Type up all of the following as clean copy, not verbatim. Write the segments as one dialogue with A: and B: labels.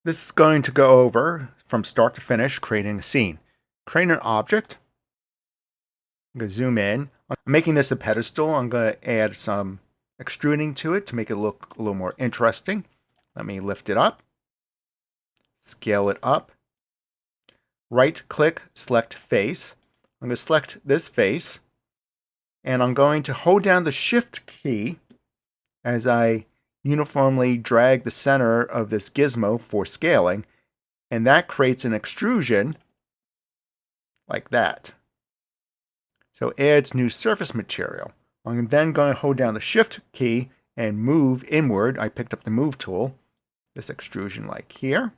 A: This is going to go over from start to finish creating a scene. Create an object. I'm going to zoom in. I'm making this a pedestal. I'm going to add some extruding to it to make it look a little more interesting. Let me lift it up. Scale it up. Right click, select face. I'm going to select this face. And I'm going to hold down the shift key as I uniformly drag the center of this gizmo for scaling, and that creates an extrusion like that. So it adds new surface material. I'm then going to hold down the shift key and move inward. I picked up the move tool, this extrusion like here.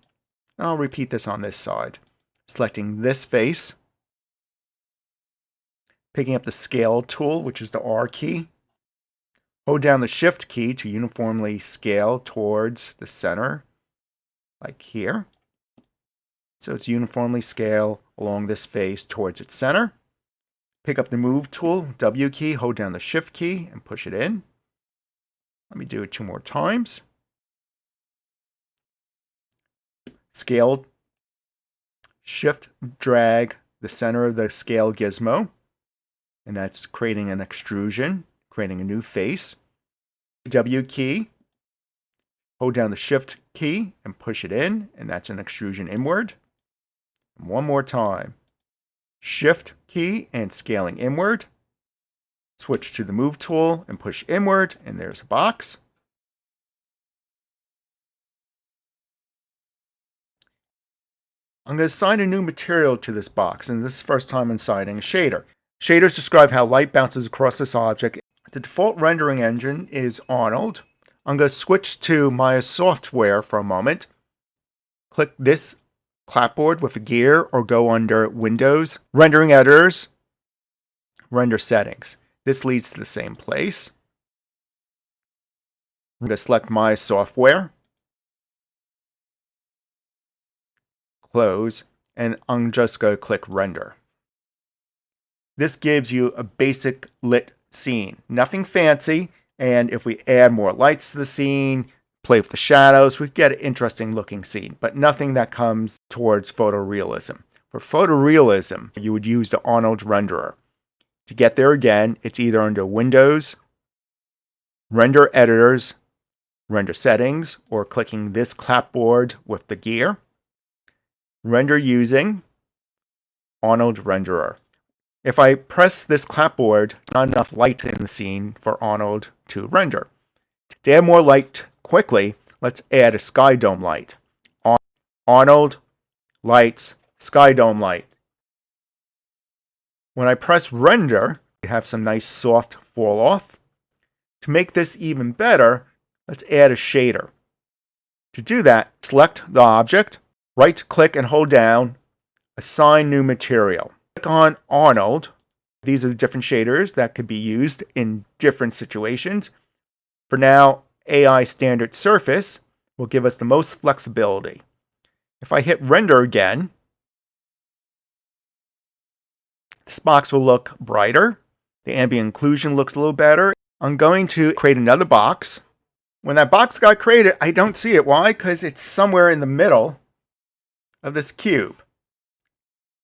A: And I'll repeat this on this side. Selecting this face, picking up the scale tool, which is the R key. Hold down the shift key to uniformly scale towards the center, like here. So it's uniformly scale along this face towards its center. Pick up the move tool, W key, hold down the shift key and push it in. Let me do it 2 more times. Scale, shift, drag the center of the scale gizmo, and that's creating an extrusion, creating a new face. W key, hold down the shift key and push it in, and that's an extrusion inward. And 1 more time. Shift key and scaling inward. Switch to the move tool and push inward, and there's a box. I'm going to assign a new material to this box, and this is the first time I'm assigning a shader. Shaders describe how light bounces across this object. The default rendering engine is Arnold. I'm going to switch to Maya software for a moment. Click this clapboard with a gear or go under Windows, Rendering Editors, Render Settings. This leads to the same place. I'm going to select Maya software, close, and I'm just going to click Render. This gives you a basic lit scene. Nothing fancy, and if we add more lights to the scene, play with the shadows, we get an interesting looking scene, but nothing that comes towards photorealism. For photorealism, you would use the Arnold renderer. To get there again, it's either under Windows, Render Editors, Render Settings, or clicking this clapboard with the gear. Render using Arnold renderer. If I press this clapboard, not enough light in the scene for Arnold to render. To add more light quickly, let's add a sky dome light. Arnold, lights, sky dome light. When I press render, you have some nice soft fall off. To make this even better, let's add a shader. To do that, select the object, right click and hold down, assign new material. Click on Arnold. These are the different shaders that could be used in different situations. For now, AI standard surface will give us the most flexibility. If I hit render again, this box will look brighter. The ambient occlusion looks a little better. I'm going to create another box. When that box got created, I don't see it. Why? Because it's somewhere in the middle of this cube.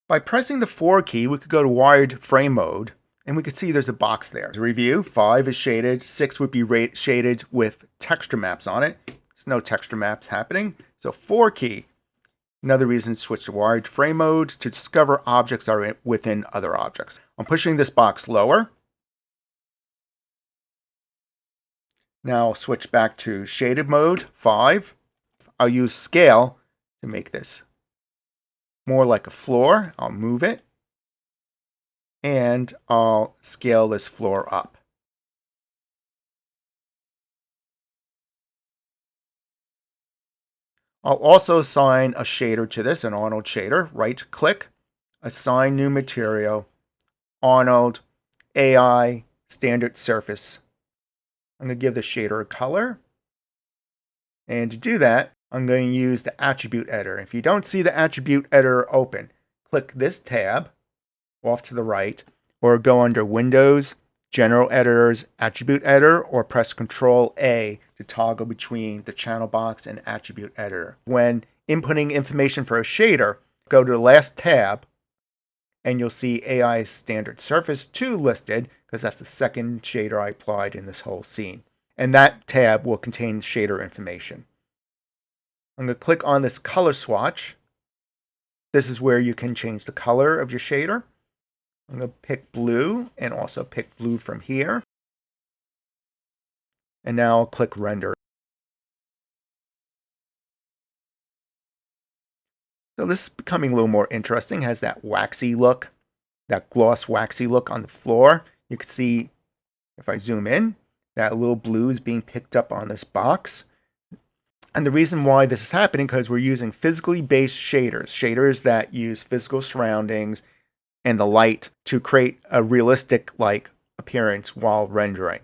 A: By pressing the 4 key, we could go to wired frame mode, and we could see there's a box there. To review, 5 is shaded, 6 would be shaded with texture maps on it. There's no texture maps happening. So 4 key, another reason to switch to wired frame mode to discover objects are within other objects. I'm pushing this box lower. Now I'll switch back to shaded mode, 5. I'll use scale to make this more like a floor. I'll move it, and I'll scale this floor up. I'll also assign a shader to this, an Arnold shader. Right click, assign new material, Arnold, AI, standard surface. I'm going to give the shader a color. And to do that, I'm going to use the attribute editor. If you don't see the attribute editor open, click this tab off to the right, or go under Windows, General Editor's Attribute Editor, or press Control A to toggle between the channel box and Attribute Editor. When inputting information for a shader, go to the last tab and you'll see AI Standard Surface 2 listed, because that's the second shader I applied in this whole scene. And that tab will contain shader information. I'm going to click on this color swatch. This is where you can change the color of your shader. I'm going to pick blue and also pick blue from here. And now I'll click render. So this is becoming a little more interesting. It has that waxy look, that gloss waxy look on the floor. You can see, if I zoom in, that little blue is being picked up on this box. And the reason why this is happening, because we're using physically based shaders that use physical surroundings and the light to create a realistic-like appearance while rendering.